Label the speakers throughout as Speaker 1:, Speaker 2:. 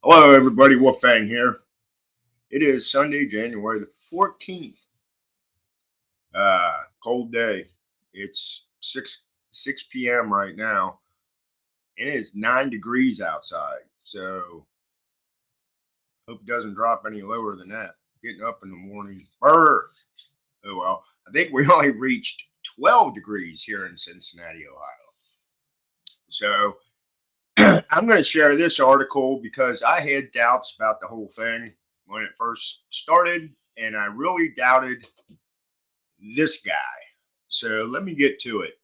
Speaker 1: Hello, everybody. Wolfang here. It is Sunday, January the 14th. Cold day. It's 6 p.m. right now, and it's 9 degrees outside. So hope it doesn't drop any lower than that. Getting up in the morning. Brr. Oh well. I think we only reached 12 degrees here in Cincinnati, Ohio. So I'm going to share this article because I had doubts about the whole thing when it first started, and I really doubted this guy. So let me get to it.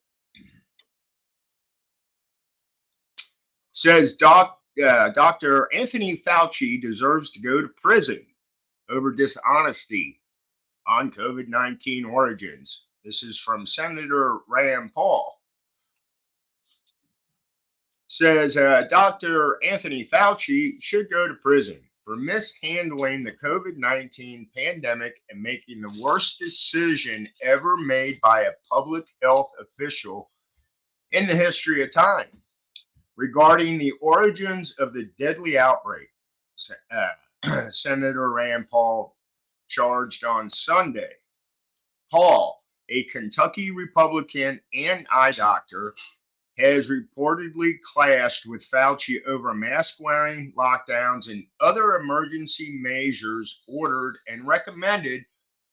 Speaker 1: Says Dr. Anthony Fauci deserves to go to prison over dishonesty on COVID-19 origins. This is from Senator Rand Paul. Says Dr. Anthony Fauci should go to prison for mishandling the COVID-19 pandemic and making the worst decision ever made by a public health official in the history of time regarding the origins of the deadly outbreak. Senator Rand Paul charged on Sunday. Paul, a Kentucky Republican and eye doctor, has reportedly clashed with Fauci over mask wearing, lockdowns, and other emergency measures ordered and recommended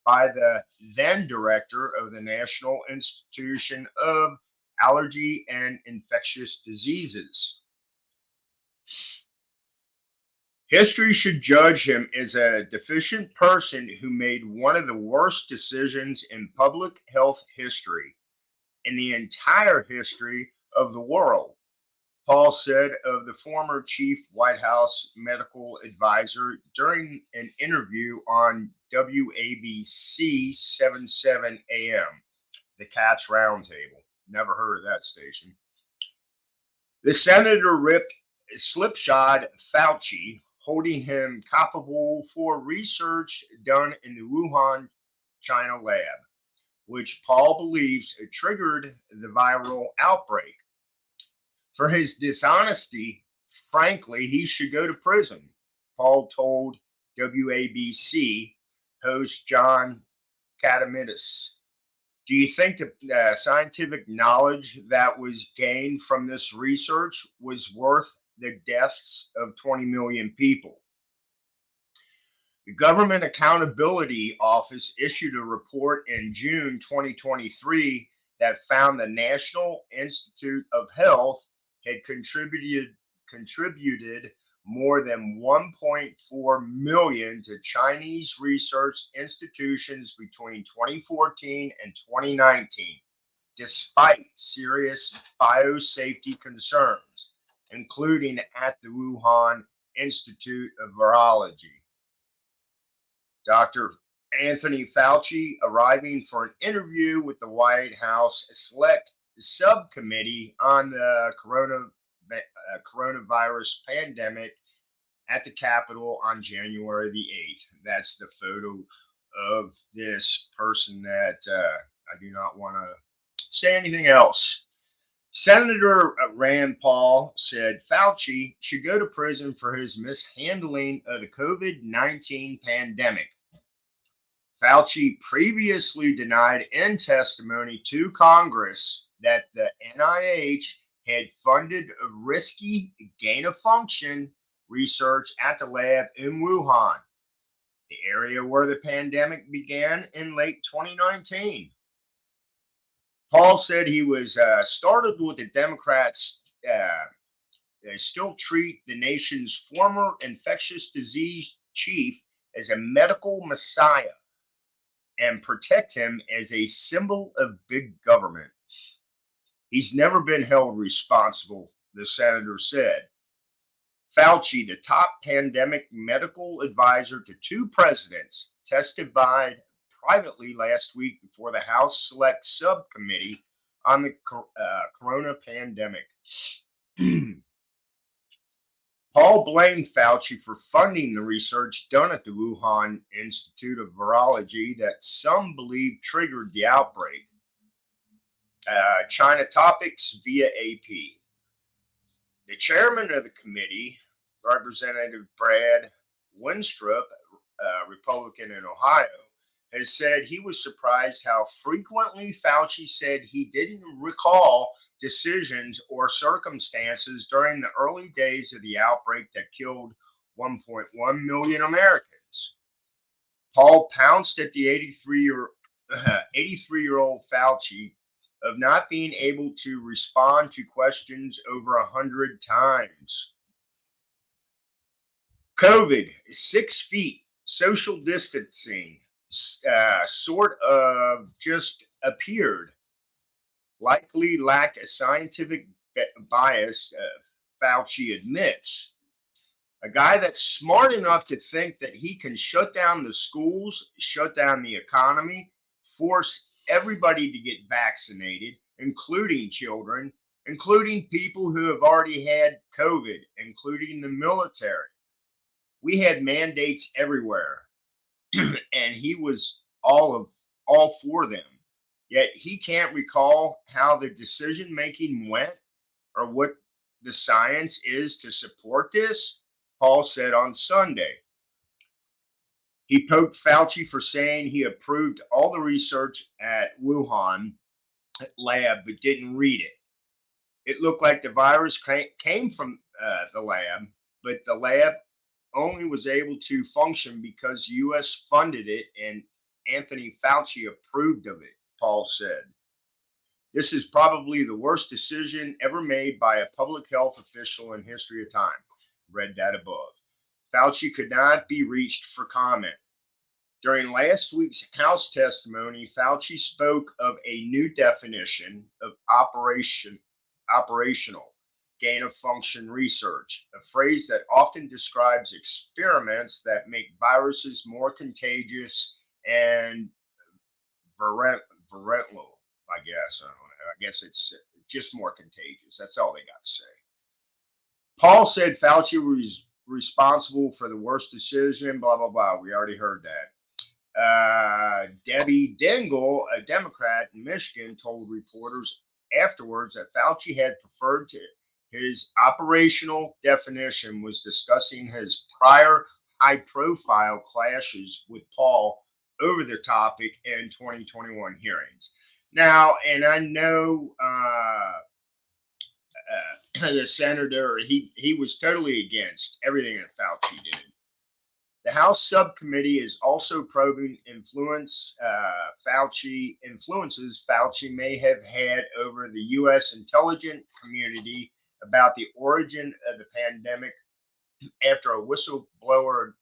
Speaker 1: by the then director of the National Institution of Allergy and Infectious Diseases. History should judge him as a deficient person who made one of the worst decisions in public health history, in the entire history of the world, Paul said of the former chief White House medical advisor during an interview on WABC 77 AM, the Cats Roundtable. Never heard of that station. The senator ripped slipshod Fauci, holding him culpable for research done in the Wuhan, China lab, which Paul believes triggered the viral outbreak. For his dishonesty, frankly, he should go to prison, Paul told WABC host John Catamidas. Do you think the scientific knowledge that was gained from this research was worth the deaths of 20 million people? The Government Accountability Office issued a report in June 2023 that found the National Institute of Health had contributed more than 1.4 million to Chinese research institutions between 2014 and 2019, despite serious biosafety concerns, including at the Wuhan Institute of Virology. Dr. Anthony Fauci arriving for an interview with the White House Select Subcommittee on the coronavirus pandemic at the Capitol on January the 8th. That's the photo of this person that I do not want to say anything else. Senator Rand Paul said Fauci should go to prison for his mishandling of the COVID-19 pandemic. Fauci previously denied in testimony to Congress that the NIH had funded risky gain of function research at the lab in Wuhan, the area where the pandemic began in late 2019. Paul said he was startled with the Democrats still treat the nation's former infectious disease chief as a medical messiah and protect him as a symbol of big government. He's never been held responsible, the senator said. Fauci, the top pandemic medical advisor to two presidents, testified privately last week before the House Select Subcommittee on the corona pandemic. Paul blamed Fauci for funding the research done at the Wuhan Institute of Virology that some believe triggered the outbreak. China Topics via AP. The chairman of the committee, Representative Brad Winstrup, Republican in Ohio, has said he was surprised how frequently Fauci said he didn't recall decisions or circumstances during the early days of the outbreak that killed 1.1 million Americans. Paul pounced at the 83-year-old Fauci of not being able to respond to questions over 100 times. COVID, 6 feet, social distancing, sort of just appeared, likely lacked a scientific bias, Fauci admits. A guy that's smart enough to think that he can shut down the schools, shut down the economy, force everybody to get vaccinated, including children, including people who have already had COVID, including the military. We had mandates everywhere, and he was all for them. Yet he can't recall how the decision making went or what the science is to support this, Paul said on Sunday. He poked Fauci for saying he approved all the research at Wuhan lab but didn't read it. It looked like the virus came from the lab, but the lab only was able to function because U.S. funded it and Anthony Fauci approved of it, Paul said. This is probably the worst decision ever made by a public health official in history of time. Read that above. Fauci could not be reached for comment. During last week's House testimony, Fauci spoke of a new definition of operational gain of function research, a phrase that often describes experiments that make viruses more contagious and virulent, I guess. I don't know. I guess it's just more contagious. That's all they got to say. Paul said Fauci was responsible for the worst decision, blah, blah, blah. We already heard that. Debbie Dingell, a Democrat in Michigan, told reporters afterwards that Fauci had preferred to his operational definition was discussing his prior high-profile clashes with Paul over the topic in 2021 hearings. Now, and I know the senator, he was totally against everything that Fauci did. The House subcommittee is also probing influences Fauci may have had over the U.S. intelligence community about the origin of the pandemic after a whistleblower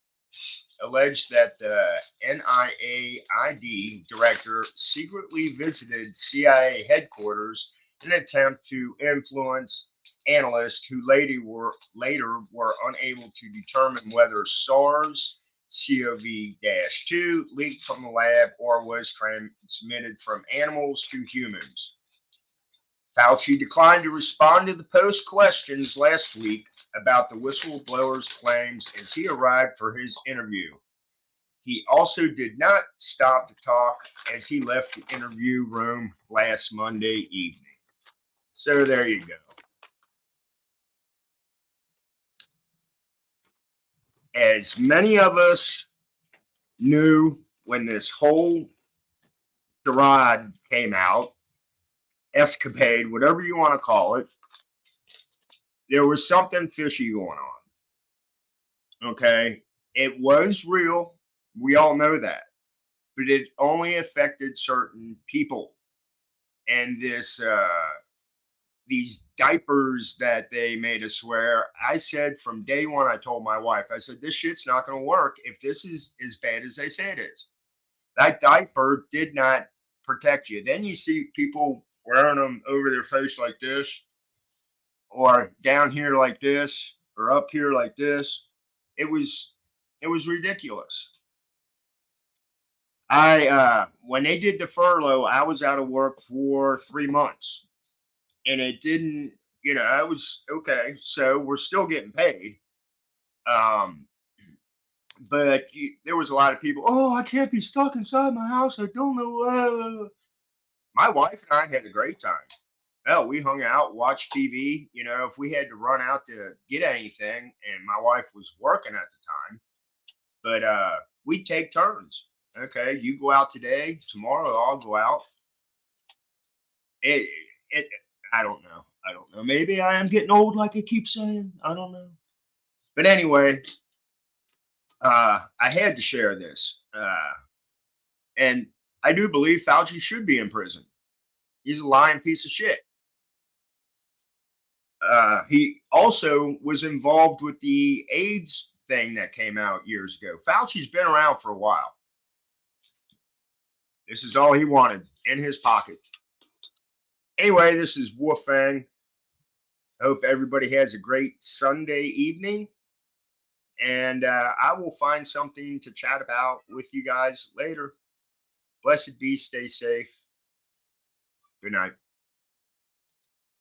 Speaker 1: alleged that the NIAID director secretly visited CIA headquarters in an attempt to influence analysts who later were unable to determine whether SARS-CoV-2 leaked from the lab or was transmitted from animals to humans. Fauci declined to respond to the Post questions last week about the whistleblower's claims as he arrived for his interview. He also did not stop to talk as he left the interview room last Monday evening. So there you go. As many of us knew when this whole charade came out, escapade, whatever you want to call it, there was something fishy going on. Okay? It was real. We all know that. But it only affected certain people. And these diapers that they made us wear, I said from day one, I told my wife, I said, this shit's not going to work if this is as bad as they say it is. That diaper did not protect you. Then you see people wearing them over their face like this, or down here like this, or up here like this. It was ridiculous. When they did the furlough, I was out of work for 3 months. And it didn't, I was okay. So we're still getting paid. But there was a lot of people, oh, I can't be stuck inside my house. I don't know. My wife and I had a great time. Oh, we hung out, watched TV. You know, if we had to run out to get anything, and my wife was working at the time, but we'd take turns. Okay, you go out today, tomorrow I'll go out. It, it, I don't know. I don't know. Maybe I am getting old, like I keep saying. I don't know. But anyway, I had to share this, and I do believe Fauci should be in prison. He's a lying piece of shit. He also was involved with the AIDS thing that came out years ago. Fauci's been around for a while. This is all he wanted in his pocket. Anyway, this is Wolfang. Hope everybody has a great Sunday evening. And I will find something to chat about with you guys later. Blessed be, stay safe. Good night.